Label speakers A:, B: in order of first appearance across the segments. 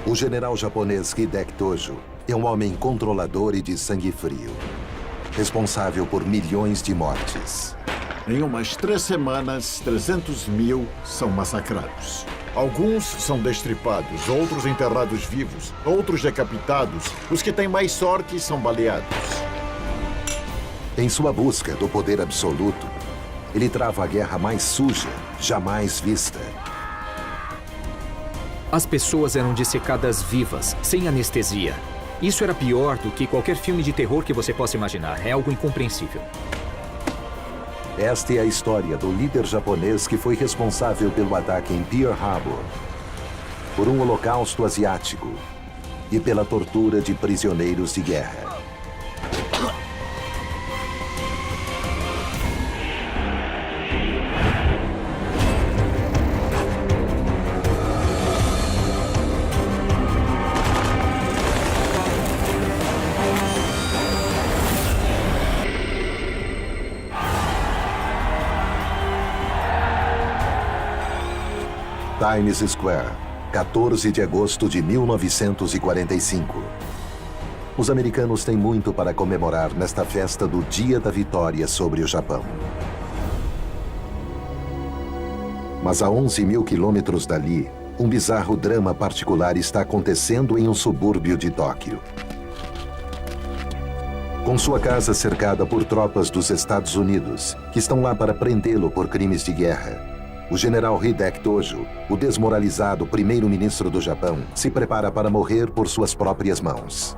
A: O general japonês Hideki Tojo é um homem controlador e de sangue frio, responsável por milhões de mortes.
B: Em umas 3 semanas, 300 mil são massacrados. Alguns são destripados, outros enterrados vivos, outros decapitados. Os que têm mais sorte são baleados.
A: Em sua busca do poder absoluto, ele trava a guerra mais suja jamais vista.
C: As pessoas eram dissecadas vivas, sem anestesia. Isso era pior do que qualquer filme de terror que você possa imaginar. É algo incompreensível.
A: Esta é a história do líder japonês que foi responsável pelo ataque em Pearl Harbor, por um holocausto asiático e pela tortura de prisioneiros de guerra. Times Square, 14 de agosto de 1945. Os americanos têm muito para comemorar nesta festa do Dia da Vitória sobre o Japão. Mas a 11 mil quilômetros dali, um bizarro drama particular está acontecendo em um subúrbio de Tóquio. Com sua casa cercada por tropas dos Estados Unidos, que estão lá para prendê-lo por crimes de guerra, o general Hideki Tojo, o desmoralizado primeiro-ministro do Japão, se prepara para morrer por suas próprias mãos.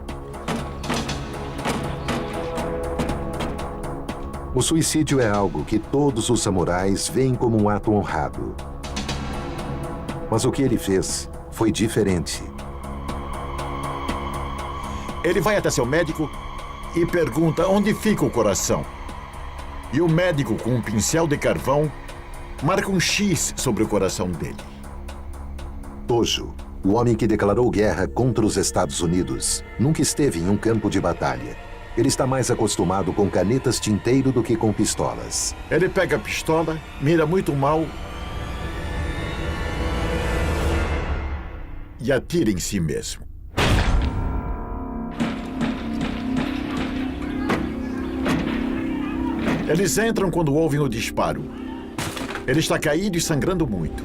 A: O suicídio é algo que todos os samurais veem como um ato honrado. Mas o que ele fez foi diferente.
B: Ele vai até seu médico e pergunta onde fica o coração. E o médico, com um pincel de carvão, marca um X sobre o coração dele.
A: Tojo, o homem que declarou guerra contra os Estados Unidos, nunca esteve em um campo de batalha. Ele está mais acostumado com canetas tinteiro do que com pistolas.
B: Ele pega a pistola, mira muito mal e atira em si mesmo. Eles entram quando ouvem o disparo. Ele está caído e sangrando muito.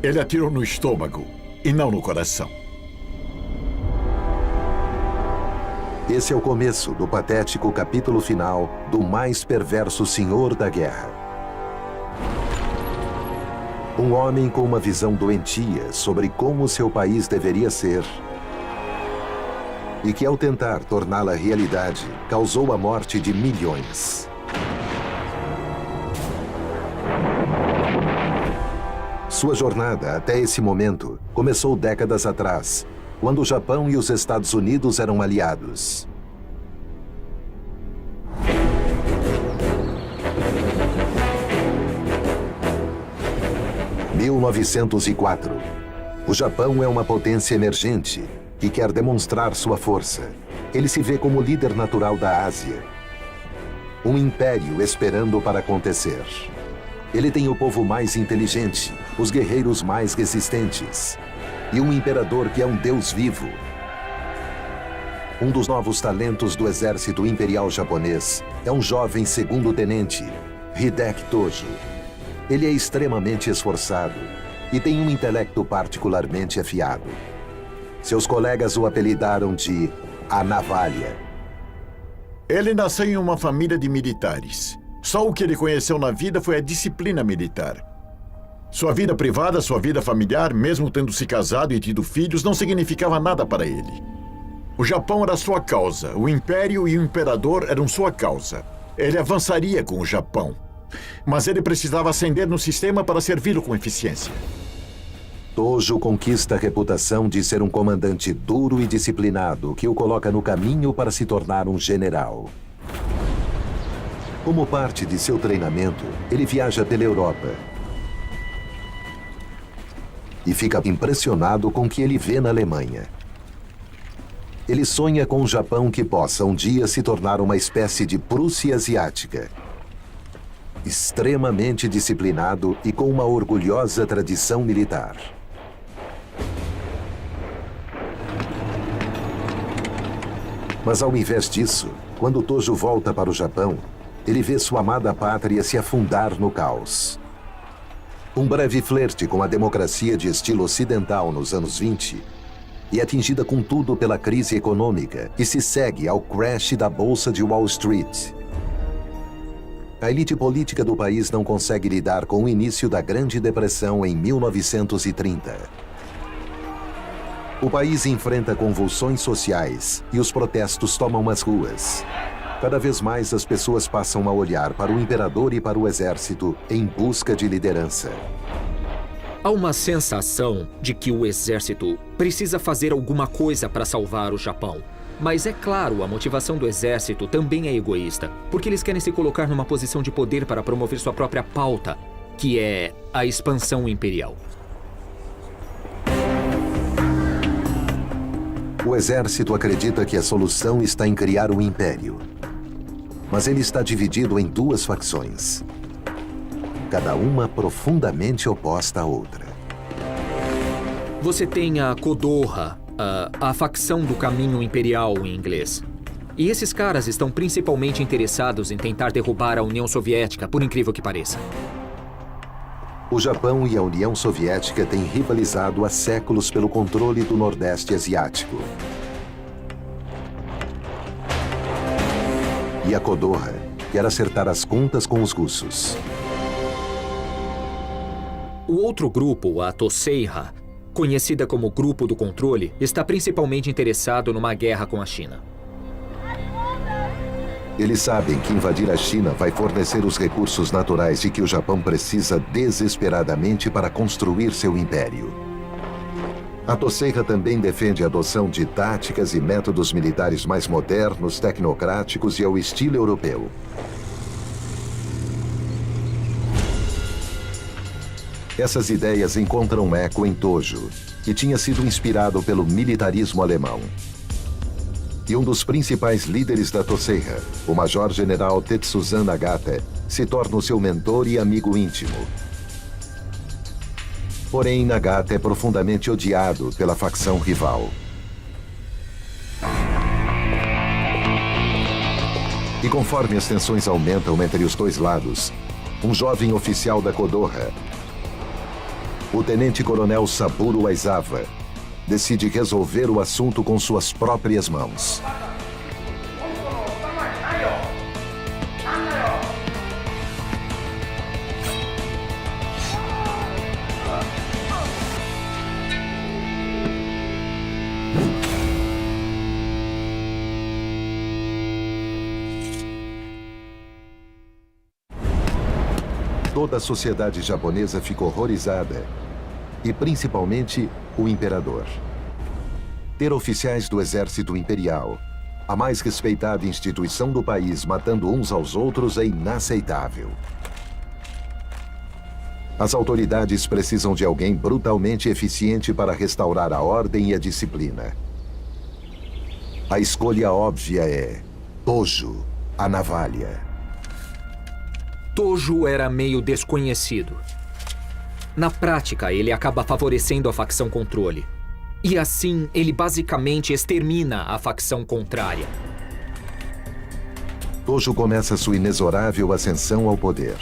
B: Ele atirou no estômago e não no coração.
A: Esse é o começo do patético capítulo final do mais perverso senhor da guerra. Um homem com uma visão doentia sobre como seu país deveria ser e que, ao tentar torná-la realidade, causou a morte de milhões. Sua jornada até esse momento começou décadas atrás, quando o Japão e os Estados Unidos eram aliados. Em 1904. O Japão é uma potência emergente que quer demonstrar sua força. Ele se vê como líder natural da Ásia. Um império esperando para acontecer. Ele tem o povo mais inteligente, os guerreiros mais resistentes e um imperador que é um deus vivo. Um dos novos talentos do exército imperial japonês é um jovem segundo-tenente, Hideki Tojo. Ele é extremamente esforçado e tem um intelecto particularmente afiado. Seus colegas o apelidaram de A Navalha.
B: Ele nasceu em uma família de militares. Só o que ele conheceu na vida foi a disciplina militar. Sua vida privada, sua vida familiar, mesmo tendo se casado e tido filhos, não significava nada para ele. O Japão era sua causa, o Império e o Imperador eram sua causa. Ele avançaria com o Japão. Mas ele precisava ascender no sistema para servi-lo com eficiência.
A: Tojo conquista a reputação de ser um comandante duro e disciplinado que o coloca no caminho para se tornar um general. Como parte de seu treinamento, ele viaja pela Europa e fica impressionado com o que ele vê na Alemanha. Ele sonha com um Japão que possa um dia se tornar uma espécie de Prússia asiática. extremamente disciplinado e com uma orgulhosa tradição militar. Mas ao invés disso, quando Tojo volta para o Japão, ele vê sua amada pátria se afundar no caos. Um breve flerte com a democracia de estilo ocidental nos anos 20 é atingida contudo pela crise econômica e se segue ao crash da Bolsa de Wall Street. A elite política do país não consegue lidar com o início da Grande Depressão em 1930. O país enfrenta convulsões sociais e os protestos tomam as ruas. Cada vez mais as pessoas passam a olhar para o imperador e para o exército em busca de liderança.
C: Há uma sensação de que o exército precisa fazer alguma coisa para salvar o Japão. Mas é claro, a motivação do exército também é egoísta, porque eles querem se colocar numa posição de poder para promover sua própria pauta, que é a expansão imperial.
A: O exército acredita que a solução está em criar um império. Mas ele está dividido em duas facções, cada uma profundamente oposta à outra.
C: Você tem a Kodoha, a facção do caminho imperial em inglês. E esses caras estão principalmente interessados em tentar derrubar a União Soviética, por incrível que pareça.
A: O Japão e a União Soviética têm rivalizado há séculos pelo controle do Nordeste Asiático. E a Kodoha quer acertar as contas com os russos.
C: O outro grupo, a Toseiha, conhecida como Grupo do Controle, está principalmente interessado numa guerra com a China.
A: Eles sabem que invadir a China vai fornecer os recursos naturais de que o Japão precisa desesperadamente para construir seu império. A Toseiha também defende a adoção de táticas e métodos militares mais modernos, tecnocráticos e ao estilo europeu. Essas ideias encontram eco em Tojo, que tinha sido inspirado pelo militarismo alemão. E um dos principais líderes da Toseiha, o Major-General Tetsuzan Nagata, se torna o seu mentor e amigo íntimo. Porém, Nagata é profundamente odiado pela facção rival. E conforme as tensões aumentam entre os dois lados, um jovem oficial da Kodoha, o tenente-coronel Saburo Aizawa, decide resolver o assunto com suas próprias mãos. Toda a sociedade japonesa fica horrorizada, e principalmente o imperador. Ter oficiais do exército imperial, a mais respeitada instituição do país, matando uns aos outros é inaceitável. As autoridades precisam de alguém brutalmente eficiente para restaurar a ordem e a disciplina. A escolha óbvia é Tojo, a navalha.
C: Tojo era meio desconhecido. Na prática, ele acaba favorecendo a facção controle. E assim, ele basicamente extermina a facção contrária.
A: Tojo começa sua inexorável ascensão ao poder.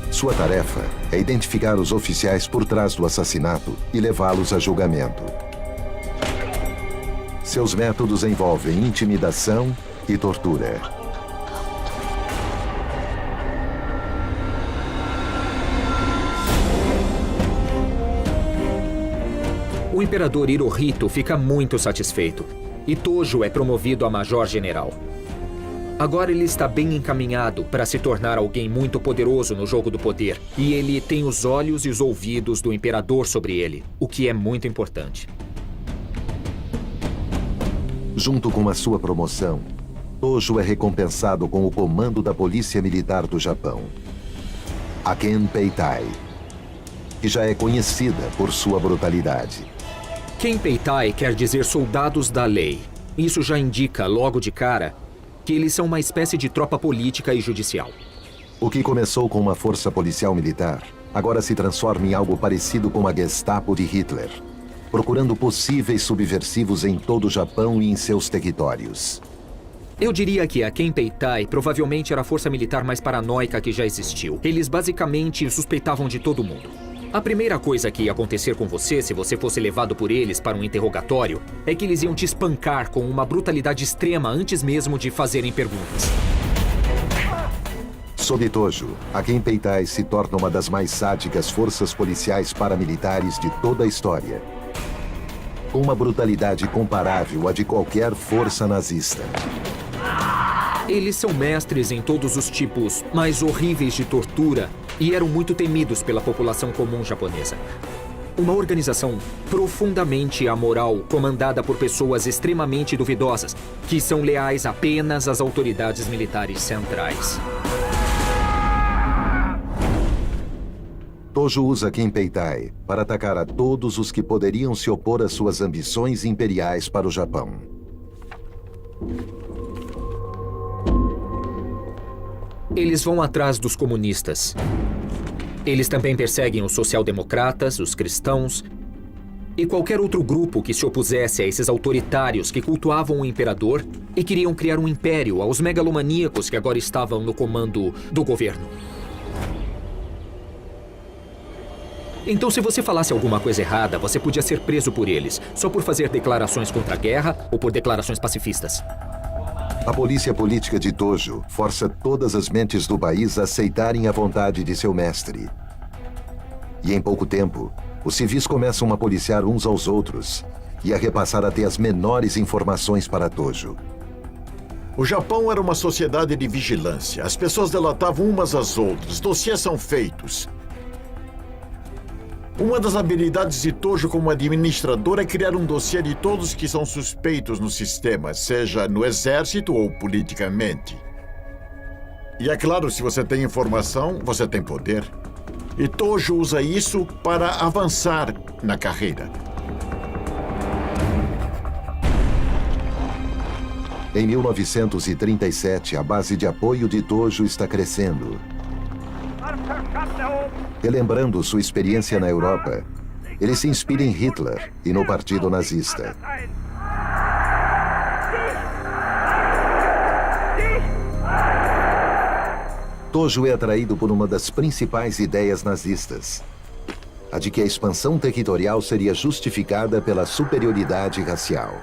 A: Sua tarefa é identificar os oficiais por trás do assassinato e levá-los a julgamento. Seus métodos envolvem intimidação e tortura.
C: O imperador Hirohito fica muito satisfeito, e Tojo é promovido a major-general. Agora ele está bem encaminhado para se tornar alguém muito poderoso no jogo do poder, e ele tem os olhos e os ouvidos do imperador sobre ele, o que é muito importante.
A: Junto com a sua promoção, Tojo é recompensado com o comando da Polícia Militar do Japão, a Kenpeitai, que já é conhecida por sua brutalidade.
C: Kenpeitai quer dizer soldados da lei. Isso já indica, logo de cara, que eles são uma espécie de tropa política e judicial.
A: O que começou com uma força policial militar, agora se transforma em algo parecido com a Gestapo de Hitler, procurando possíveis subversivos em todo o Japão e em seus territórios.
C: Eu diria que a Kempeitai provavelmente era a força militar mais paranoica que já existiu. Eles basicamente suspeitavam de todo mundo. A primeira coisa que ia acontecer com você, se você fosse levado por eles para um interrogatório, é que eles iam te espancar com uma brutalidade extrema antes mesmo de fazerem perguntas.
A: Sob Tojo, a Kempeitai se torna uma das mais sádicas forças policiais paramilitares de toda a história, com uma brutalidade comparável à de qualquer força nazista.
C: Eles são mestres em todos os tipos mais horríveis de tortura e eram muito temidos pela população comum japonesa. Uma organização profundamente amoral, comandada por pessoas extremamente duvidosas, que são leais apenas às autoridades militares centrais.
A: Tojo usa Kempeitai para atacar a todos os que poderiam se opor às suas ambições imperiais para o Japão.
C: Eles vão atrás dos comunistas. Eles também perseguem os social-democratas, os cristãos e qualquer outro grupo que se opusesse a esses autoritários que cultuavam o imperador e queriam criar um império aos megalomaníacos que agora estavam no comando do governo. Então, se você falasse alguma coisa errada, você podia ser preso por eles, só por fazer declarações contra a guerra ou por declarações pacifistas.
A: A polícia política de Tojo força todas as mentes do país a aceitarem a vontade de seu mestre. E em pouco tempo, os civis começam a policiar uns aos outros e a repassar até as menores informações para Tojo.
B: O Japão era uma sociedade de vigilância. As pessoas delatavam umas às outras. Dossiês são feitos. Uma das habilidades de Tojo como administrador é criar um dossiê de todos que são suspeitos no sistema, seja no exército ou politicamente. E é claro, se você tem informação, você tem poder. E Tojo usa isso para avançar na carreira.
A: Em 1937, a base de apoio de Tojo está crescendo. Relembrando sua experiência na Europa, ele se inspira em Hitler e no Partido Nazista. Tojo é atraído por uma das principais ideias nazistas, a de que a expansão territorial seria justificada pela superioridade racial.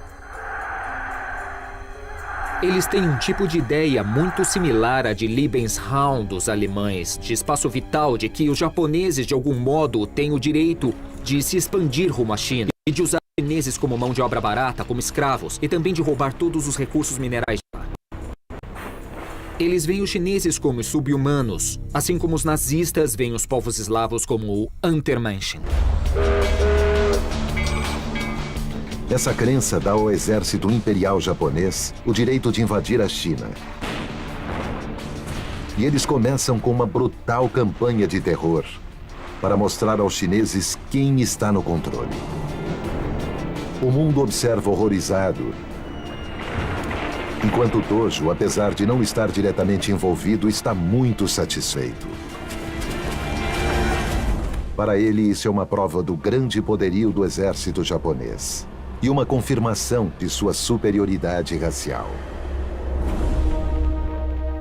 C: Eles têm um tipo de ideia muito similar à de Lebensraum dos alemães, de espaço vital, de que os japoneses, de algum modo, têm o direito de se expandir rumo à China e de usar os chineses como mão de obra barata, como escravos, e também de roubar todos os recursos minerais de lá. Eles veem os chineses como sub-humanos, assim como os nazistas veem os povos eslavos como o Untermenschen.
A: Essa crença dá ao exército imperial japonês o direito de invadir a China. E eles começam com uma brutal campanha de terror para mostrar aos chineses quem está no controle. O mundo observa horrorizado, enquanto Tojo, apesar de não estar diretamente envolvido, está muito satisfeito. Para ele, isso é uma prova do grande poderio do exército japonês e uma confirmação de sua superioridade racial.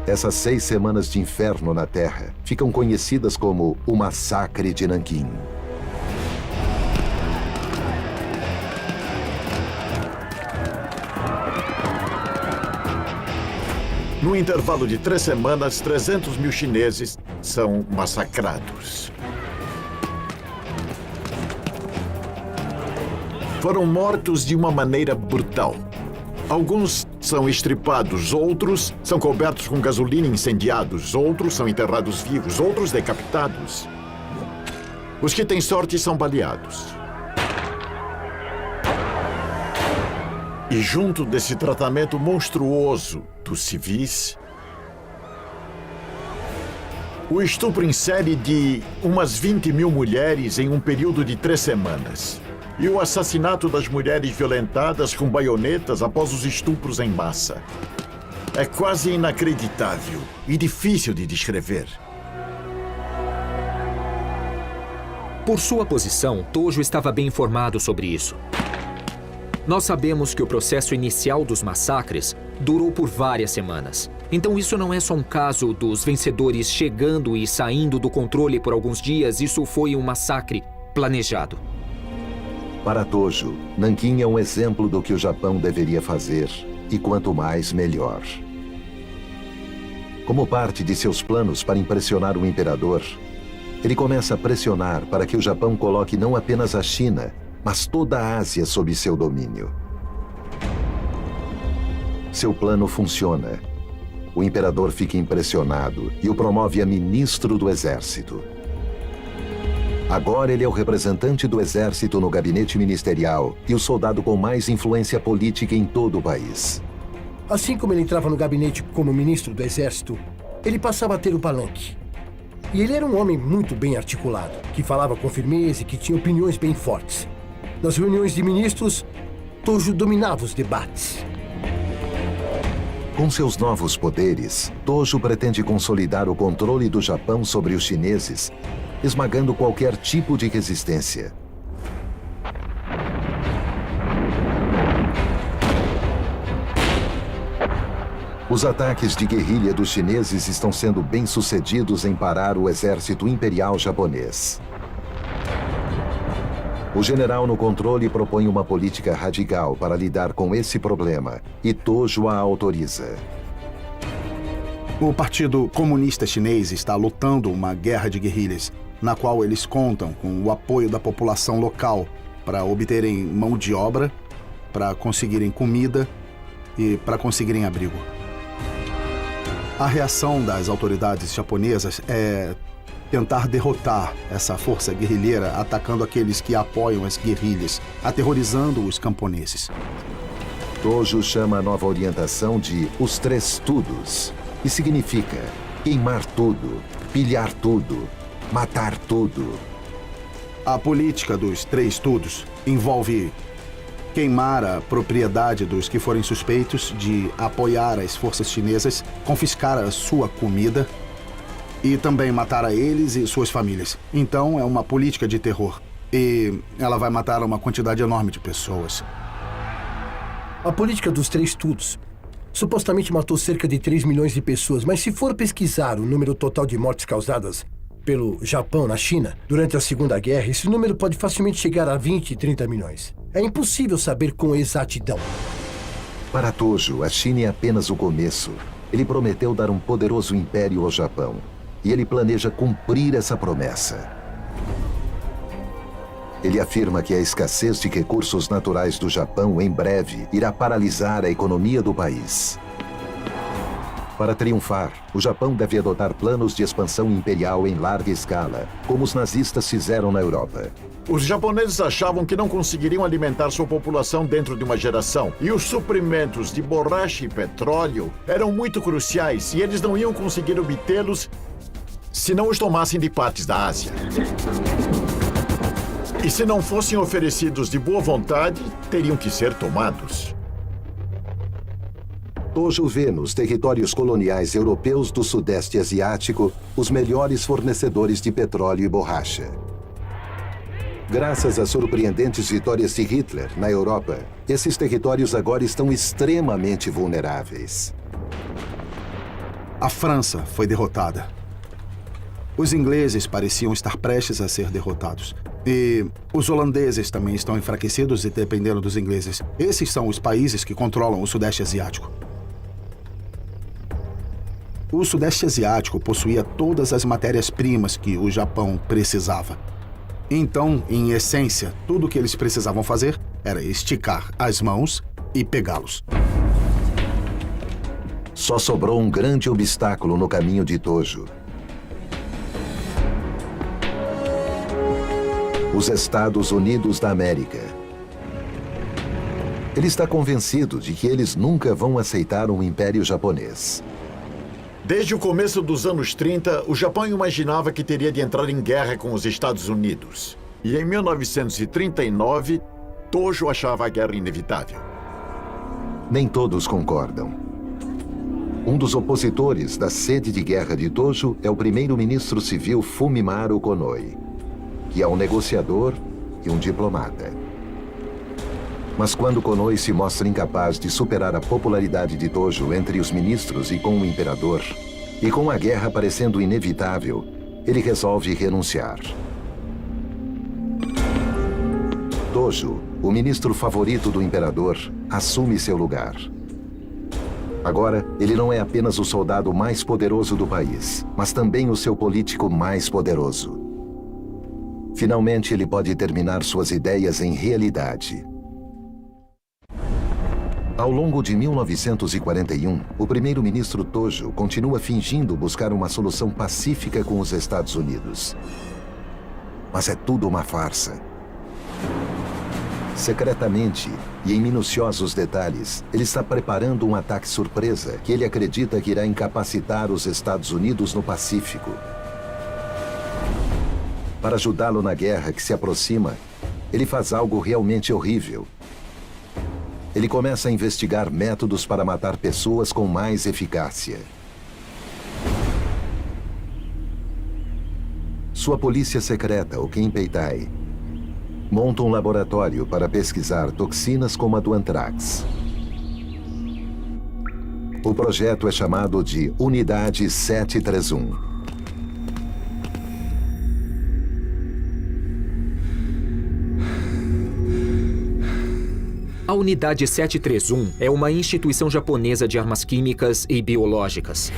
A: Essas 6 semanas de inferno na Terra ficam conhecidas como o Massacre de Nanquim.
B: No intervalo de 3 semanas, 300 mil chineses são massacrados. Foram mortos de uma maneira brutal. Alguns são estripados, outros são cobertos com gasolina e incendiados, outros são enterrados vivos, outros decapitados. Os que têm sorte são baleados. E junto desse tratamento monstruoso dos civis, o estupro em série de umas 20 mil mulheres em um período de 3 semanas. E o assassinato das mulheres violentadas com baionetas após os estupros em massa. É quase inacreditável e difícil de descrever.
C: Por sua posição, Tojo estava bem informado sobre isso. Nós sabemos que o processo inicial dos massacres durou por várias semanas. Então isso não é só um caso dos vencedores chegando e saindo do controle por alguns dias. Isso foi um massacre planejado.
A: Para Tojo, Nanquim é um exemplo do que o Japão deveria fazer, e quanto mais, melhor. Como parte de seus planos para impressionar o imperador, ele começa a pressionar para que o Japão coloque não apenas a China, mas toda a Ásia sob seu domínio. Seu plano funciona. O imperador fica impressionado e o promove a ministro do exército. Agora ele é o representante do exército no gabinete ministerial e o soldado com mais influência política em todo o país.
D: Assim como ele entrava no gabinete como ministro do exército, ele passava a ter o palanque. E ele era um homem muito bem articulado, que falava com firmeza e que tinha opiniões bem fortes. Nas reuniões de ministros, Tojo dominava os debates.
A: Com seus novos poderes, Tojo pretende consolidar o controle do Japão sobre os chineses, esmagando qualquer tipo de resistência. Os ataques de guerrilha dos chineses estão sendo bem-sucedidos em parar o exército imperial japonês. O general no controle propõe uma política radical para lidar com esse problema, e Tojo a autoriza.
E: O Partido Comunista Chinês está lutando uma guerra de guerrilhas, na qual eles contam com o apoio da população local para obterem mão de obra, para conseguirem comida e para conseguirem abrigo. A reação das autoridades japonesas é tentar derrotar essa força guerrilheira atacando aqueles que apoiam as guerrilhas, aterrorizando os camponeses.
A: Tojo chama a nova orientação de Os Três Tudos, que significa queimar tudo, pilhar tudo, matar tudo.
E: A política dos Três Tudos envolve queimar a propriedade dos que forem suspeitos de apoiar as forças chinesas, confiscar a sua comida e também matar a eles e suas famílias. Então é uma política de terror e ela vai matar uma quantidade enorme de pessoas.
D: A política dos Três Tudos supostamente matou cerca de 3 milhões de pessoas, mas se for pesquisar o número total de mortes causadas pelo Japão na China durante a Segunda Guerra, esse número pode facilmente chegar a 20 e 30 milhões. É impossível saber com exatidão.
A: Para Tojo, a China é apenas o começo. Ele prometeu dar um poderoso império ao Japão. E ele planeja cumprir essa promessa. Ele afirma que a escassez de recursos naturais do Japão, em breve, irá paralisar a economia do país. Para triunfar, o Japão deve adotar planos de expansão imperial em larga escala, como os nazistas fizeram na Europa.
B: Os japoneses achavam que não conseguiriam alimentar sua população dentro de uma geração. E os suprimentos de borracha e petróleo eram muito cruciais e eles não iam conseguir obtê-los se não os tomassem de partes da Ásia. E se não fossem oferecidos de boa vontade, teriam que ser tomados.
A: Tojo vê nos territórios coloniais europeus do Sudeste Asiático os melhores fornecedores de petróleo e borracha. Graças às surpreendentes vitórias de Hitler na Europa, esses territórios agora estão extremamente vulneráveis.
E: A França foi derrotada. Os ingleses pareciam estar prestes a ser derrotados. E os holandeses também estão enfraquecidos e dependendo dos ingleses. Esses são os países que controlam o Sudeste Asiático. O Sudeste Asiático possuía todas as matérias-primas que o Japão precisava. Então, em essência, tudo o que eles precisavam fazer era esticar as mãos e pegá-los.
A: Só sobrou um grande obstáculo no caminho de Tojo. Os Estados Unidos da América. Ele está convencido de que eles nunca vão aceitar um império japonês.
B: Desde o começo dos anos 30, o Japão imaginava que teria de entrar em guerra com os Estados Unidos. E em 1939, Tojo achava a guerra inevitável.
A: Nem todos concordam. Um dos opositores da sede de guerra de Tojo é o primeiro-ministro civil Fumimaru Konoe, que é um negociador e um diplomata. Mas quando Konoe se mostra incapaz de superar a popularidade de Tojo entre os ministros e com o imperador, e com a guerra parecendo inevitável, ele resolve renunciar. Tojo, o ministro favorito do imperador, assume seu lugar. Agora, ele não é apenas o soldado mais poderoso do país, mas também o seu político mais poderoso. Finalmente, ele pode terminar suas ideias em realidade. Ao longo de 1941, o primeiro-ministro Tojo continua fingindo buscar uma solução pacífica com os Estados Unidos. Mas é tudo uma farsa. Secretamente e em minuciosos detalhes, ele está preparando um ataque surpresa que ele acredita que irá incapacitar os Estados Unidos no Pacífico. Para ajudá-lo na guerra que se aproxima, ele faz algo realmente horrível. Ele começa a investigar métodos para matar pessoas com mais eficácia. Sua polícia secreta, o Kenpeitai, monta um laboratório para pesquisar toxinas como a do antrax. O projeto é chamado de Unidade 731.
C: A Unidade 731 é uma instituição japonesa de armas químicas e biológicas.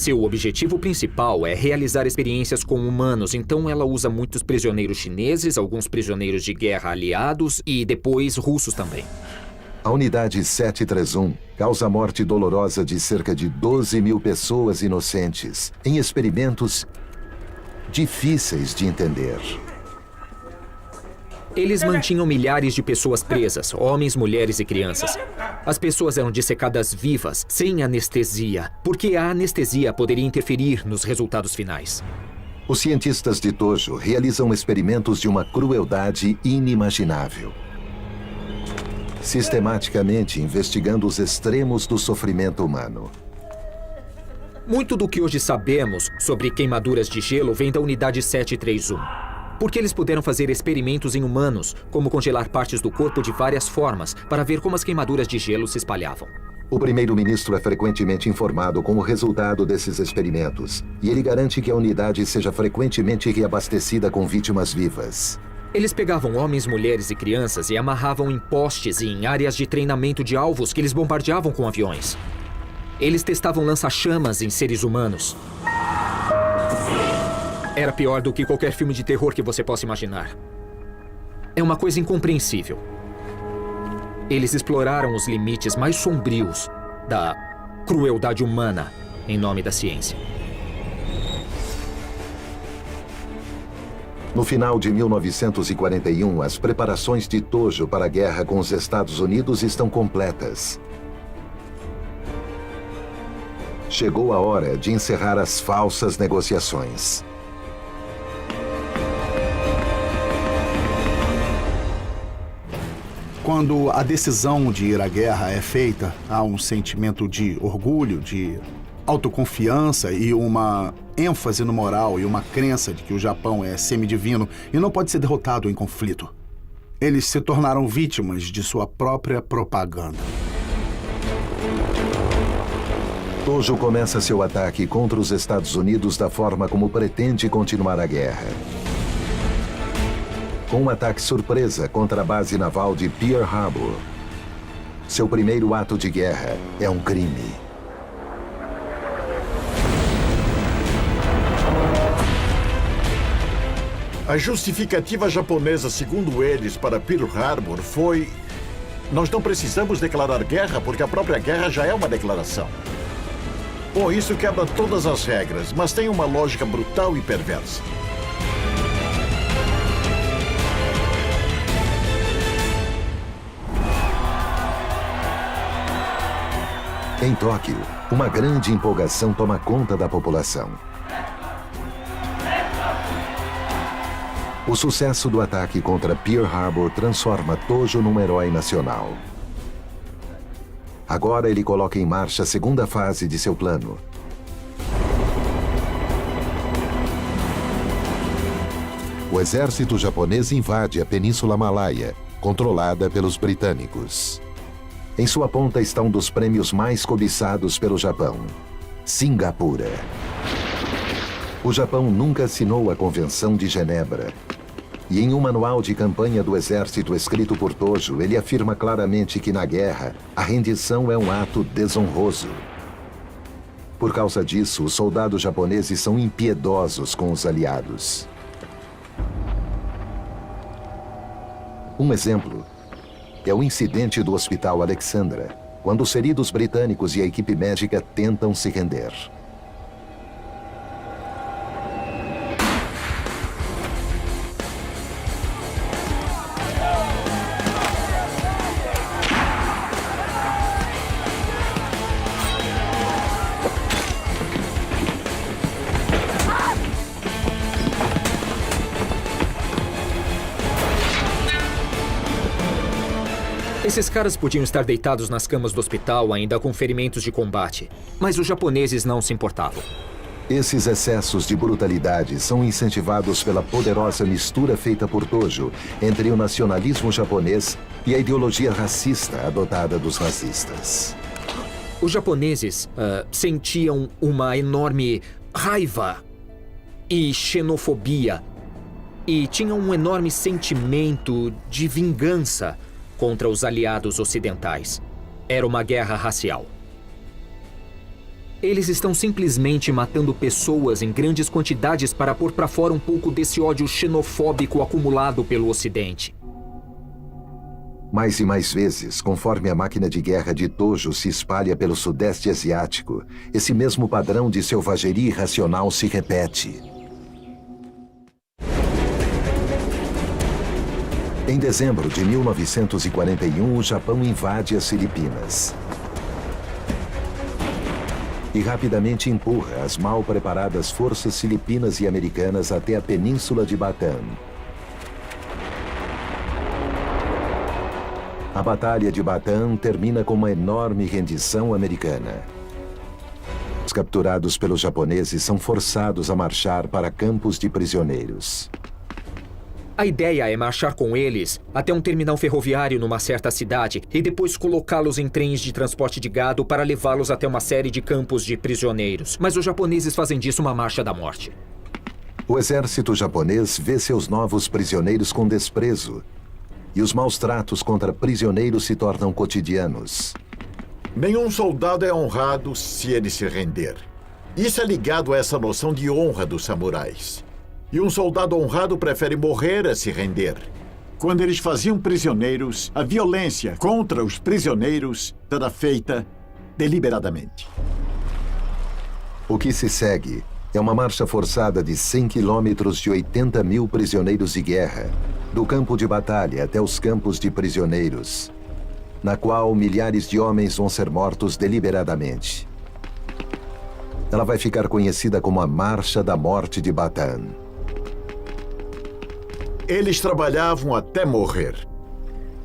C: Seu objetivo principal é realizar experiências com humanos, então ela usa muitos prisioneiros chineses, alguns prisioneiros de guerra aliados e depois russos também.
A: A Unidade 731 causa a morte dolorosa de cerca de 12 mil pessoas inocentes em experimentos difíceis de entender.
C: Eles mantinham milhares de pessoas presas, homens, mulheres e crianças. As pessoas eram dissecadas vivas, sem anestesia, porque a anestesia poderia interferir nos resultados finais.
A: Os cientistas de Tojo realizam experimentos de uma crueldade inimaginável, sistematicamente investigando os extremos do sofrimento humano.
C: Muito do que hoje sabemos sobre queimaduras de gelo vem da Unidade 731. Porque eles puderam fazer experimentos em humanos, como congelar partes do corpo de várias formas, para ver como as queimaduras de gelo se espalhavam.
A: O primeiro-ministro é frequentemente informado com o resultado desses experimentos, e ele garante que a unidade seja frequentemente reabastecida com vítimas vivas.
C: Eles pegavam homens, mulheres e crianças e amarravam em postes e em áreas de treinamento de alvos que eles bombardeavam com aviões. Eles testavam lança-chamas em seres humanos. Era pior do que qualquer filme de terror que você possa imaginar. É uma coisa incompreensível. Eles exploraram os limites mais sombrios da crueldade humana em nome da ciência.
A: No final de 1941, as preparações de Tojo para a guerra com os Estados Unidos estão completas. Chegou a hora de encerrar as falsas negociações.
E: Quando a decisão de ir à guerra é feita, há um sentimento de orgulho, de autoconfiança e uma ênfase no moral e uma crença de que o Japão é semidivino e não pode ser derrotado em conflito. Eles se tornaram vítimas de sua própria propaganda.
A: Tojo começa seu ataque contra os Estados Unidos da forma como pretende continuar a guerra. Com um ataque surpresa contra a base naval de Pearl Harbor. Seu primeiro ato de guerra é um crime.
B: A justificativa japonesa, segundo eles, para Pearl Harbor foi: nós não precisamos declarar guerra porque a própria guerra já é uma declaração. Bom, isso quebra todas as regras, mas tem uma lógica brutal e perversa.
A: Em Tóquio, uma grande empolgação toma conta da população. O sucesso do ataque contra Pearl Harbor transforma Tojo num herói nacional. Agora ele coloca em marcha a segunda fase de seu plano. O exército japonês invade a Península Malaia, controlada pelos britânicos. Em sua ponta está um dos prêmios mais cobiçados pelo Japão, Singapura. O Japão nunca assinou a Convenção de Genebra. E em um manual de campanha do exército escrito por Tojo, ele afirma claramente que na guerra, a rendição é um ato desonroso. Por causa disso, os soldados japoneses são impiedosos com os aliados. Um exemplo é o incidente do Hospital Alexandra, quando os feridos britânicos e a equipe médica tentam se render.
C: Esses caras podiam estar deitados nas camas do hospital ainda com ferimentos de combate, mas os japoneses não se importavam.
A: Esses excessos de brutalidade são incentivados pela poderosa mistura feita por Tojo entre o nacionalismo japonês e a ideologia racista adotada dos nazistas.
C: Os japoneses sentiam uma enorme raiva e xenofobia e tinham um enorme sentimento de vingança contra os aliados ocidentais. Era uma guerra racial. Eles estão simplesmente matando pessoas em grandes quantidades para pôr para fora um pouco desse ódio xenofóbico acumulado pelo Ocidente.
A: Mais e mais vezes, conforme a máquina de guerra de Tojo se espalha pelo Sudeste Asiático, esse mesmo padrão de selvageria irracional se repete. Em dezembro de 1941, o Japão invade as Filipinas. E rapidamente empurra as mal preparadas forças filipinas e americanas até a península de Bataan. A Batalha de Bataan termina com uma enorme rendição americana. Os capturados pelos japoneses são forçados a marchar para campos de prisioneiros.
C: A ideia é marchar com eles até um terminal ferroviário numa certa cidade e depois colocá-los em trens de transporte de gado para levá-los até uma série de campos de prisioneiros. Mas os japoneses fazem disso uma marcha da morte.
A: O exército japonês vê seus novos prisioneiros com desprezo. E os maus tratos contra prisioneiros se tornam cotidianos.
B: Nenhum soldado é honrado se ele se render. Isso é ligado a essa noção de honra dos samurais. E um soldado honrado prefere morrer a se render. Quando eles faziam prisioneiros, a violência contra os prisioneiros era feita deliberadamente.
A: O que se segue é uma marcha forçada de 100 quilômetros de 80 mil prisioneiros de guerra, do campo de batalha até os campos de prisioneiros, na qual milhares de homens vão ser mortos deliberadamente. Ela vai ficar conhecida como a Marcha da Morte de Bataan.
B: Eles trabalhavam até morrer.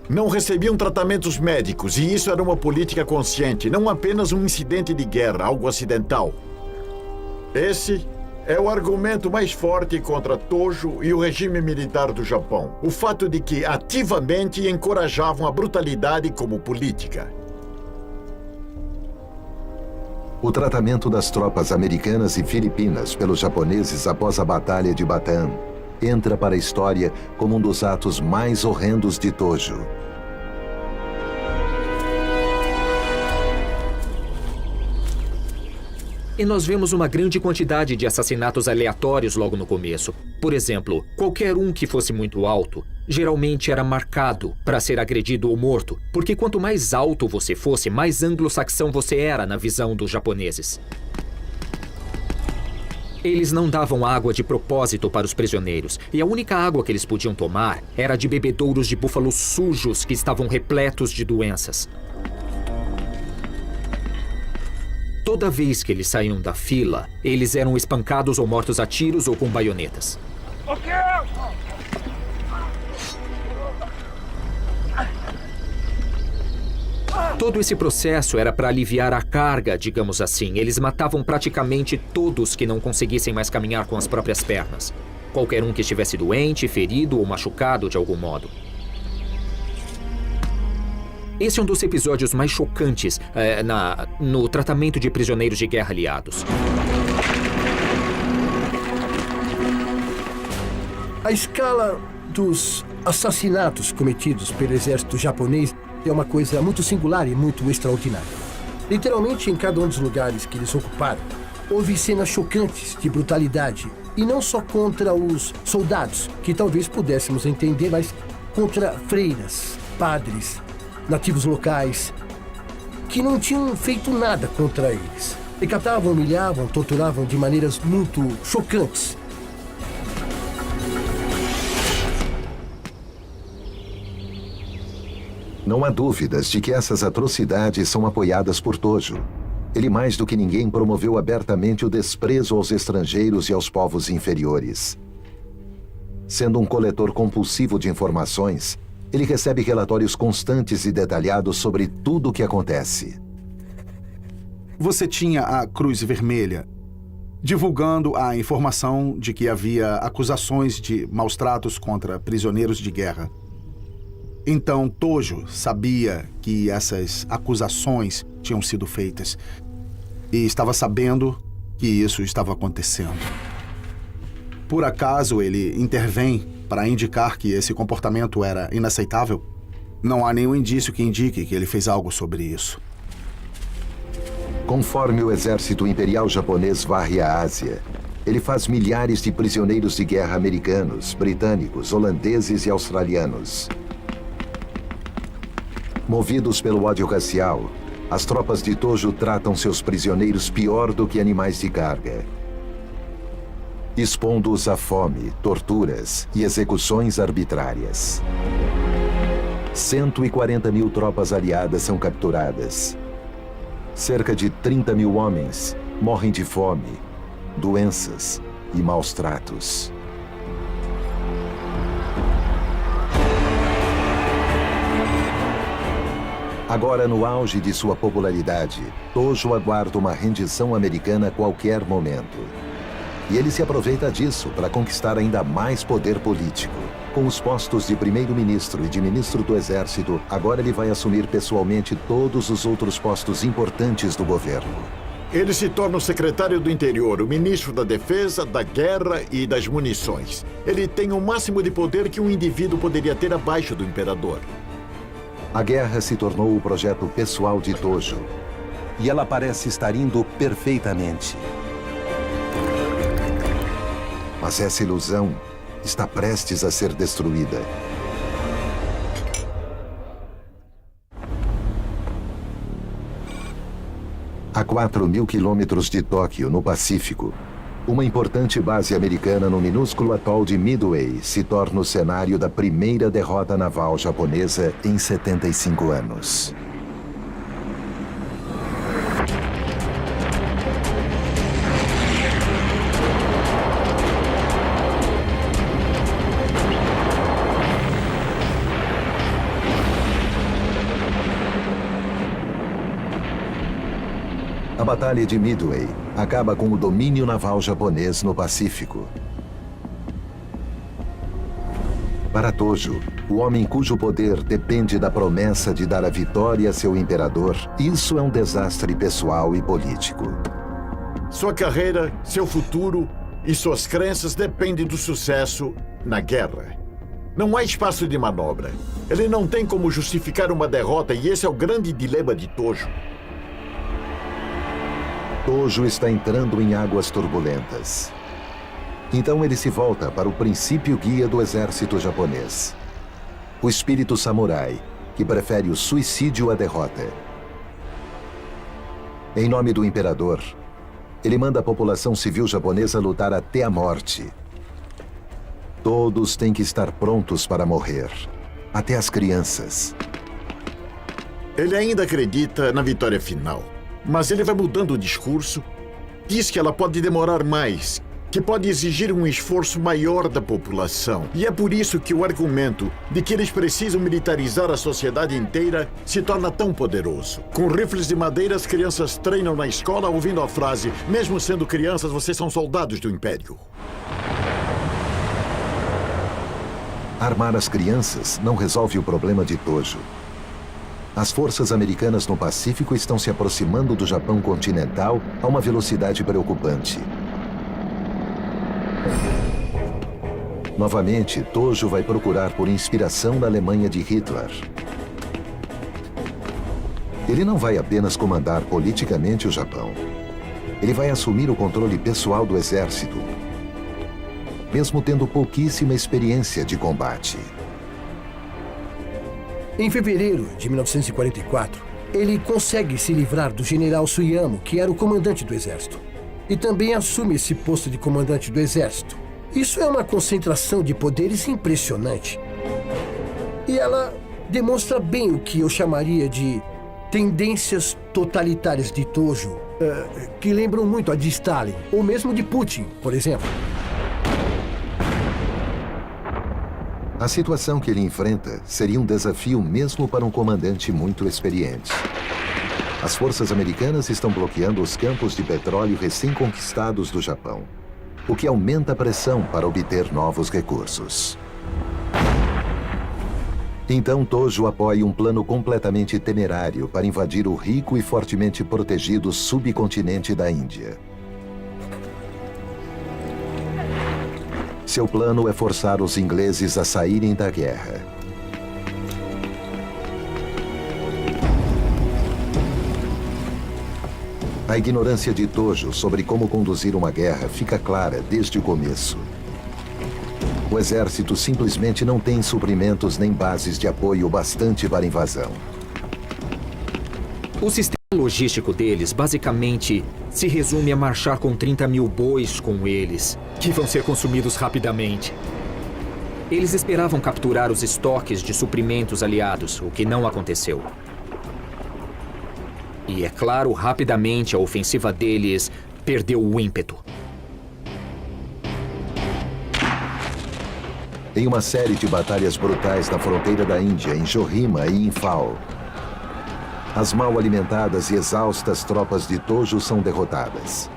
B: Não recebiam tratamentos médicos, e isso era uma política consciente, não apenas um incidente de guerra, algo acidental. Esse é o argumento mais forte contra Tojo e o regime militar do Japão. O fato de que ativamente encorajavam a brutalidade como política.
A: O tratamento das tropas americanas e filipinas pelos japoneses após a Batalha de Bataan entra para a história como um dos atos mais horrendos de Tojo.
C: E nós vemos uma grande quantidade de assassinatos aleatórios logo no começo. Por exemplo, qualquer um que fosse muito alto, geralmente era marcado para ser agredido ou morto, porque quanto mais alto você fosse, mais anglo-saxão você era na visão dos japoneses. Eles não davam água de propósito para os prisioneiros, e a única água que eles podiam tomar era de bebedouros de búfalos sujos que estavam repletos de doenças. Toda vez que eles saíam da fila, eles eram espancados ou mortos a tiros ou com baionetas. Todo esse processo era para aliviar a carga, digamos assim. Eles matavam praticamente todos que não conseguissem mais caminhar com as próprias pernas. Qualquer um que estivesse doente, ferido ou machucado de algum modo. Esse é um dos episódios mais chocantes no tratamento de prisioneiros de guerra aliados.
D: A escala dos assassinatos cometidos pelo exército japonês é uma coisa muito singular e muito extraordinária. Literalmente, em cada um dos lugares que eles ocuparam, houve cenas chocantes de brutalidade. E não só contra os soldados, que talvez pudéssemos entender, mas contra freiras, padres, nativos locais, que não tinham feito nada contra eles. Decapitavam, humilhavam, torturavam de maneiras muito chocantes.
A: Não há dúvidas de que essas atrocidades são apoiadas por Tojo. Ele mais do que ninguém promoveu abertamente o desprezo aos estrangeiros e aos povos inferiores. Sendo um coletor compulsivo de informações, ele recebe relatórios constantes e detalhados sobre tudo o que acontece.
E: Você tinha a Cruz Vermelha divulgando a informação de que havia acusações de maus-tratos contra prisioneiros de guerra. Então, Tojo sabia que essas acusações tinham sido feitas e estava sabendo que isso estava acontecendo. Por acaso ele intervém para indicar que esse comportamento era inaceitável? Não há nenhum indício que indique que ele fez algo sobre isso.
A: Conforme o exército imperial japonês varre a Ásia, ele faz milhares de prisioneiros de guerra americanos, britânicos, holandeses e australianos. Movidos pelo ódio racial, as tropas de Tojo tratam seus prisioneiros pior do que animais de carga, expondo-os a fome, torturas e execuções arbitrárias. 140 mil tropas aliadas são capturadas. Cerca de 30 mil homens morrem de fome, doenças e maus tratos. Agora, no auge de sua popularidade, Tojo aguarda uma rendição americana a qualquer momento. E ele se aproveita disso para conquistar ainda mais poder político. Com os postos de primeiro-ministro e de ministro do Exército, agora ele vai assumir pessoalmente todos os outros postos importantes do governo.
B: Ele se torna o secretário do Interior, o ministro da Defesa, da Guerra e das Munições. Ele tem o máximo de poder que um indivíduo poderia ter abaixo do imperador.
A: A guerra se tornou o projeto pessoal de Tojo. E ela parece estar indo perfeitamente. Mas essa ilusão está prestes a ser destruída. A 4.000 quilômetros de Tóquio, no Pacífico, uma importante base americana no minúsculo atol de Midway se torna o cenário da primeira derrota naval japonesa em 75 anos. A Batalha de Midway acaba com o domínio naval japonês no Pacífico. Para Tojo, o homem cujo poder depende da promessa de dar a vitória a seu imperador, isso é um desastre pessoal e político.
B: Sua carreira, seu futuro e suas crenças dependem do sucesso na guerra. Não há espaço de manobra. Ele não tem como justificar uma derrota e esse é o grande dilema de Tojo.
A: Tojo está entrando em águas turbulentas. Então ele se volta para o princípio guia do exército japonês. O espírito samurai, que prefere o suicídio à derrota. Em nome do imperador, ele manda a população civil japonesa lutar até a morte. Todos têm que estar prontos para morrer, até as crianças.
B: Ele ainda acredita na vitória final. Mas ele vai mudando o discurso, diz que ela pode demorar mais, que pode exigir um esforço maior da população. E é por isso que o argumento de que eles precisam militarizar a sociedade inteira se torna tão poderoso. Com rifles de madeira, as crianças treinam na escola ouvindo a frase: mesmo sendo crianças, vocês são soldados do Império.
A: Armar as crianças não resolve o problema de Tojo. As forças americanas no Pacífico estão se aproximando do Japão continental a uma velocidade preocupante. Novamente, Tojo vai procurar por inspiração na Alemanha de Hitler. Ele não vai apenas comandar politicamente o Japão. Ele vai assumir o controle pessoal do exército, mesmo tendo pouquíssima experiência de combate.
D: Em fevereiro de 1944, ele consegue se livrar do general Suyamo, que era o comandante do exército, e também assume esse posto de comandante do exército. Isso é uma concentração de poderes impressionante. E ela demonstra bem o que eu chamaria de tendências totalitárias de Tojo, que lembram muito a de Stalin, ou mesmo de Putin, por exemplo.
A: A situação que ele enfrenta seria um desafio mesmo para um comandante muito experiente. As forças americanas estão bloqueando os campos de petróleo recém-conquistados do Japão, o que aumenta a pressão para obter novos recursos. Então Tojo apoia um plano completamente temerário para invadir o rico e fortemente protegido subcontinente da Índia. Seu plano é forçar os ingleses a saírem da guerra. A ignorância de Tojo sobre como conduzir uma guerra fica clara desde o começo. O exército simplesmente não tem suprimentos nem bases de apoio bastante para a invasão.
C: O sistema logístico deles, basicamente, se resume a marchar com 30 mil bois com eles, que vão ser consumidos rapidamente. Eles esperavam capturar os estoques de suprimentos aliados, o que não aconteceu. E, é claro, rapidamente a ofensiva deles perdeu o ímpeto.
A: Em uma série de batalhas brutais na fronteira da Índia, em Johima e Imphal, as mal alimentadas e exaustas tropas de Tojo são derrotadas.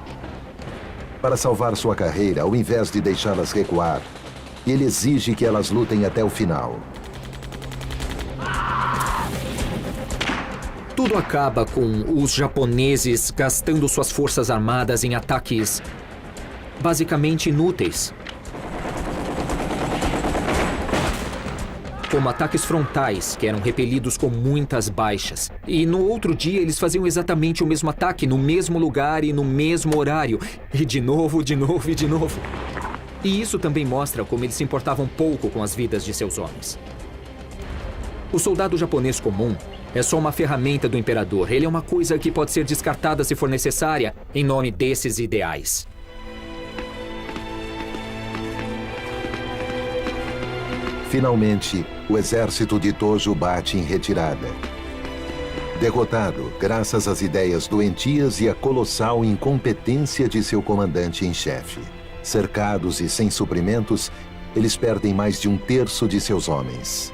A: Para salvar sua carreira, ao invés de deixá-las recuar, ele exige que elas lutem até o final.
C: Tudo acaba com os japoneses gastando suas forças armadas em ataques basicamente inúteis, como ataques frontais, que eram repelidos com muitas baixas. E no outro dia eles faziam exatamente o mesmo ataque, no mesmo lugar e no mesmo horário. E de novo, de novo e de novo. E isso também mostra como eles se importavam pouco com as vidas de seus homens. O soldado japonês comum é só uma ferramenta do imperador. Ele é uma coisa que pode ser descartada se for necessária, em nome desses ideais.
A: Finalmente, o exército de Tojo bate em retirada. Derrotado, graças às ideias doentias e à colossal incompetência de seu comandante em chefe. Cercados e sem suprimentos, eles perdem mais de 1/3 de seus homens.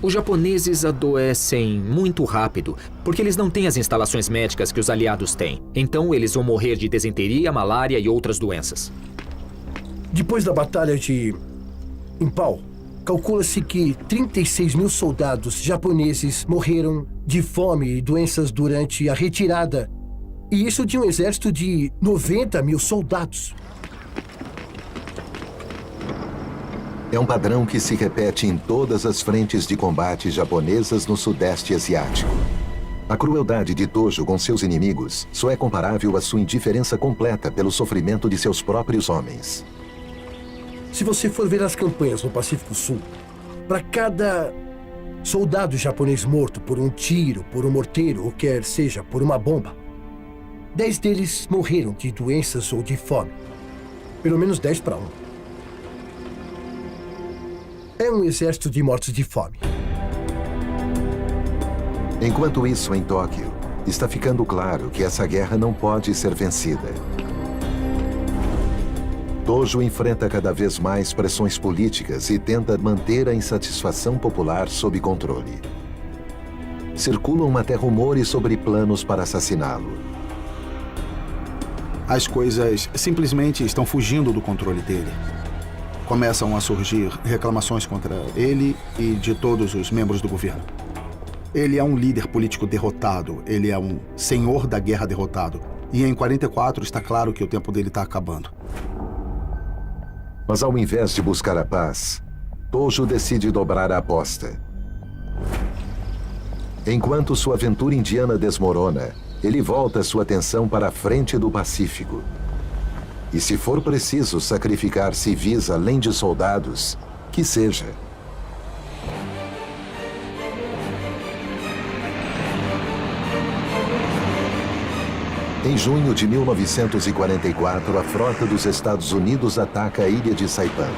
C: Os japoneses adoecem muito rápido, porque eles não têm as instalações médicas que os aliados têm. Então, eles vão morrer de desenteria, malária e outras doenças.
D: Depois da Batalha de Imphal, calcula-se que 36 mil soldados japoneses morreram de fome e doenças durante a retirada. E isso de um exército de 90 mil soldados.
A: É um padrão que se repete em todas as frentes de combate japonesas no Sudeste Asiático. A crueldade de Tojo com seus inimigos só é comparável à sua indiferença completa pelo sofrimento de seus próprios homens.
D: Se você for ver as campanhas no Pacífico Sul, para cada soldado japonês morto por um tiro, por um morteiro, ou quer seja, por uma bomba, 10 deles morreram de doenças ou de fome. Pelo menos 10 para 1. É um exército de mortos de fome.
A: Enquanto isso, em Tóquio, está ficando claro que essa guerra não pode ser vencida. Tojo enfrenta cada vez mais pressões políticas e tenta manter a insatisfação popular sob controle. Circulam até rumores sobre planos para assassiná-lo.
E: As coisas simplesmente estão fugindo do controle dele. Começam a surgir reclamações contra ele e de todos os membros do governo. Ele é um líder político derrotado, ele é um senhor da guerra derrotado. E em 44 está claro que o tempo dele está acabando.
A: Mas ao invés de buscar a paz, Tojo decide dobrar a aposta. Enquanto sua aventura indiana desmorona, ele volta sua atenção para a frente do Pacífico. E se for preciso sacrificar civis além de soldados, que seja. Em junho de 1944, a frota dos Estados Unidos ataca a ilha de Saipan.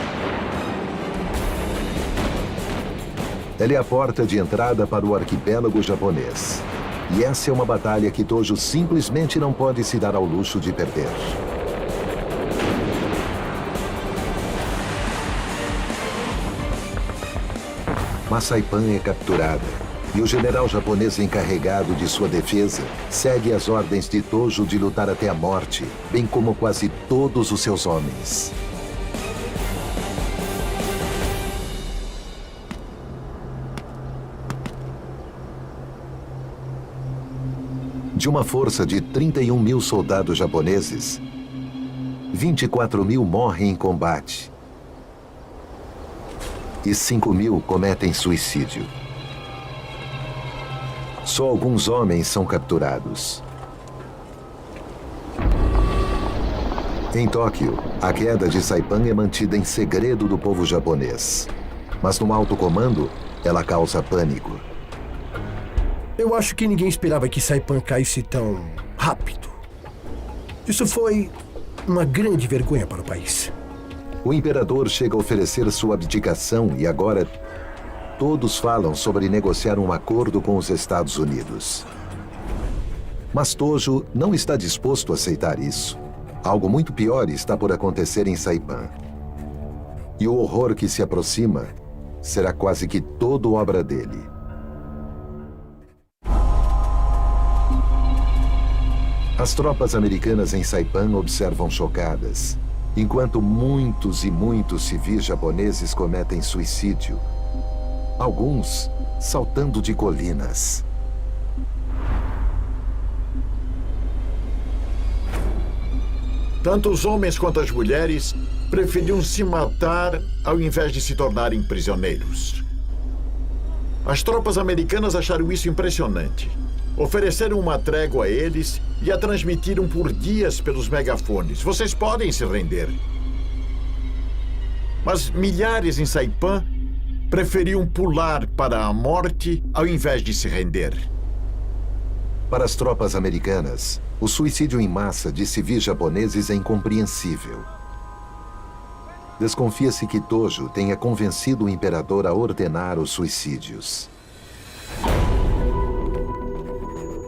A: Ela é a porta de entrada para o arquipélago japonês. E essa é uma batalha que Tojo simplesmente não pode se dar ao luxo de perder. Mas Saipan é capturada. E o general japonês encarregado de sua defesa segue as ordens de Tojo de lutar até a morte, bem como quase todos os seus homens. De uma força de 31 mil soldados japoneses, 24 mil morrem em combate e 5 mil cometem suicídio. Só alguns homens são capturados. Em Tóquio, a queda de Saipan é mantida em segredo do povo japonês. Mas no alto comando, ela causa pânico.
D: Eu acho que ninguém esperava que Saipan caísse tão rápido. Isso foi uma grande vergonha para o país.
A: O imperador chega a oferecer sua abdicação e agora todos falam sobre negociar um acordo com os Estados Unidos. Mas Tojo não está disposto a aceitar isso. Algo muito pior está por acontecer em Saipan. E o horror que se aproxima será quase que todo obra dele. As tropas americanas em Saipan observam chocadas, enquanto muitos e muitos civis japoneses cometem suicídio. Alguns saltando de colinas.
B: Tanto os homens quanto as mulheres preferiam se matar ao invés de se tornarem prisioneiros. As tropas americanas acharam isso impressionante. Ofereceram uma trégua a eles e a transmitiram por dias pelos megafones. Vocês podem se render. Mas milhares em Saipan preferiam pular para a morte ao invés de se render.
A: Para as tropas americanas, o suicídio em massa de civis japoneses é incompreensível. Desconfia-se que Tojo tenha convencido o imperador a ordenar os suicídios.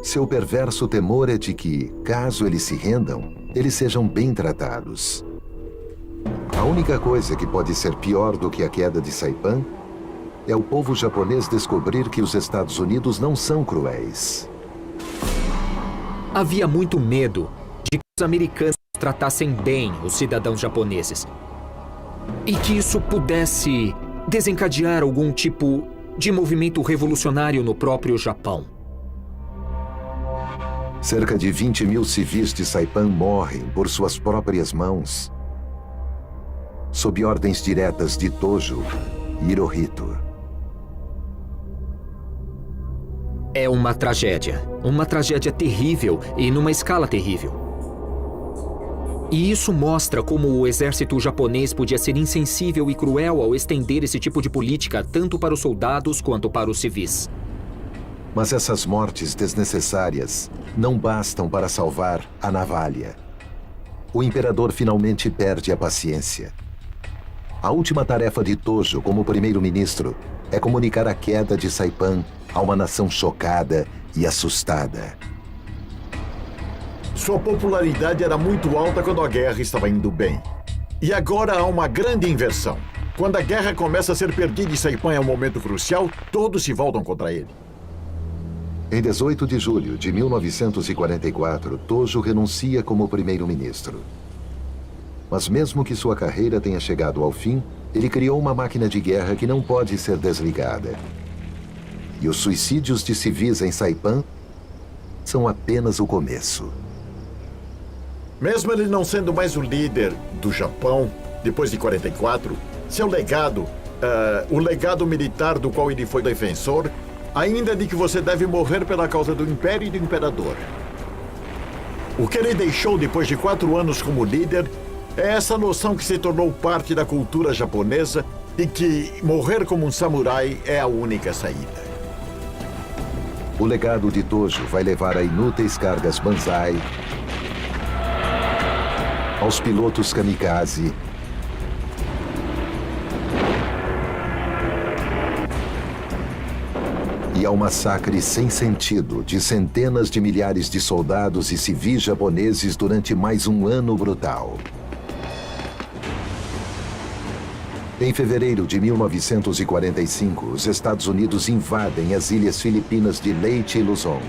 A: Seu perverso temor é de que, caso eles se rendam, eles sejam bem tratados. A única coisa que pode ser pior do que a queda de Saipan é o povo japonês descobrir que os Estados Unidos não são cruéis.
C: Havia muito medo de que os americanos tratassem bem os cidadãos japoneses e que isso pudesse desencadear algum tipo de movimento revolucionário no próprio Japão.
A: Cerca de 20 mil civis de Saipan morrem por suas próprias mãos, sob ordens diretas de Tojo e Hirohito.
C: É uma tragédia terrível e numa escala terrível. E isso mostra como o exército japonês podia ser insensível e cruel ao estender esse tipo de política tanto para os soldados quanto para os civis.
A: Mas essas mortes desnecessárias não bastam para salvar a navalha. O imperador finalmente perde a paciência. A última tarefa de Tojo como primeiro-ministro é comunicar a queda de Saipan a uma nação chocada e assustada.
B: Sua popularidade era muito alta quando a guerra estava indo bem. E agora há uma grande inversão. Quando a guerra começa a ser perdida e Saipan é um momento crucial, todos se voltam contra ele.
A: Em 18 de julho de 1944, Tojo renuncia como primeiro-ministro. Mas mesmo que sua carreira tenha chegado ao fim, ele criou uma máquina de guerra que não pode ser desligada. E os suicídios de civis em Saipan são apenas o começo.
B: Mesmo ele não sendo mais o líder do Japão, depois de 44, seu legado, o legado militar do qual ele foi defensor, ainda é de que você deve morrer pela causa do Império e do Imperador. O que ele deixou depois de 4 anos como líder é essa noção que se tornou parte da cultura japonesa de que morrer como um samurai é a única saída.
A: O legado de Tojo vai levar a inúteis cargas Banzai, aos pilotos kamikaze, e ao massacre sem sentido de centenas de milhares de soldados e civis japoneses durante mais um ano brutal. Em fevereiro de 1945, os Estados Unidos invadem as ilhas filipinas de Leyte e Luzon,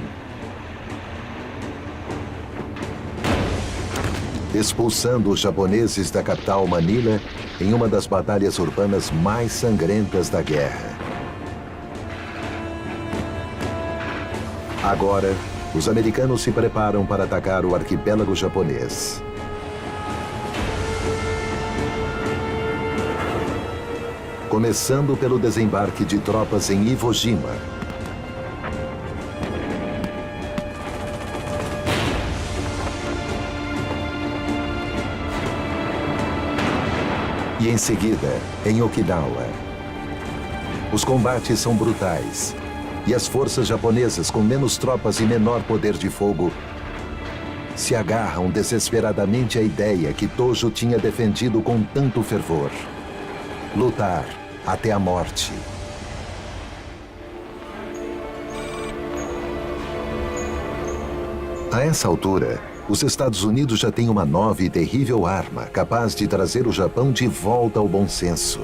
A: expulsando os japoneses da capital Manila em uma das batalhas urbanas mais sangrentas da guerra. Agora, os americanos se preparam para atacar o arquipélago japonês. Começando pelo desembarque de tropas em Iwo Jima. E em seguida, em Okinawa. Os combates são brutais. E as forças japonesas, com menos tropas e menor poder de fogo, se agarram desesperadamente à ideia que Tojo tinha defendido com tanto fervor: lutar até a morte. A essa altura, os Estados Unidos já têm uma nova e terrível arma capaz de trazer o Japão de volta ao bom senso.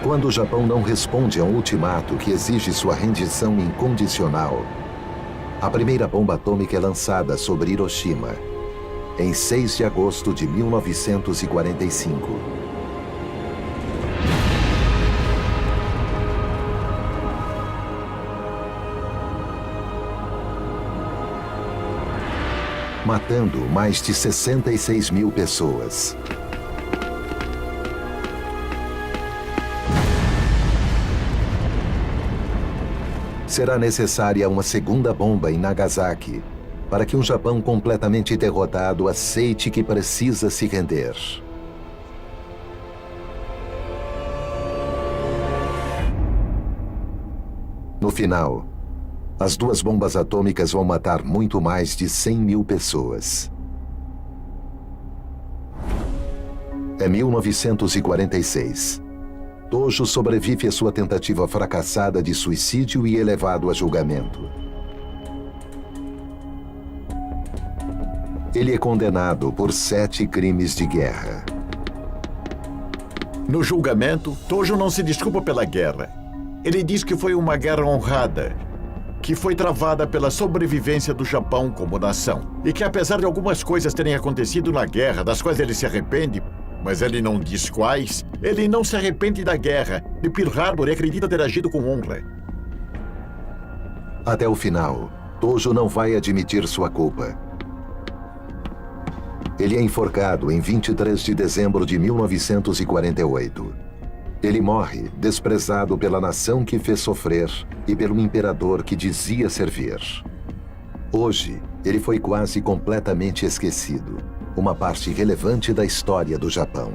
A: Quando o Japão não responde a um ultimato que exige sua rendição incondicional, a primeira bomba atômica é lançada sobre Hiroshima, em 6 de agosto de 1945. Matando mais de 66 mil pessoas. Será necessária uma segunda bomba em Nagasaki para que um Japão completamente derrotado aceite que precisa se render. No final, as 2 bombas atômicas vão matar muito mais de 100 mil pessoas. É 1946. Tojo sobrevive à sua tentativa fracassada de suicídio e é levado a julgamento. Ele é condenado por 7 crimes de guerra.
B: No julgamento, Tojo não se desculpa pela guerra. Ele diz que foi uma guerra honrada, que foi travada pela sobrevivência do Japão como nação. E que apesar de algumas coisas terem acontecido na guerra, das quais ele se arrepende, mas ele não diz quais, ele não se arrepende da guerra, de Pearl Harbor, e acredita ter agido com honra.
A: Até o final, Tojo não vai admitir sua culpa. Ele é enforcado em 23 de dezembro de 1948. Ele morre desprezado pela nação que fez sofrer e pelo imperador que dizia servir. Hoje, ele foi quase completamente esquecido, uma parte relevante da história do Japão.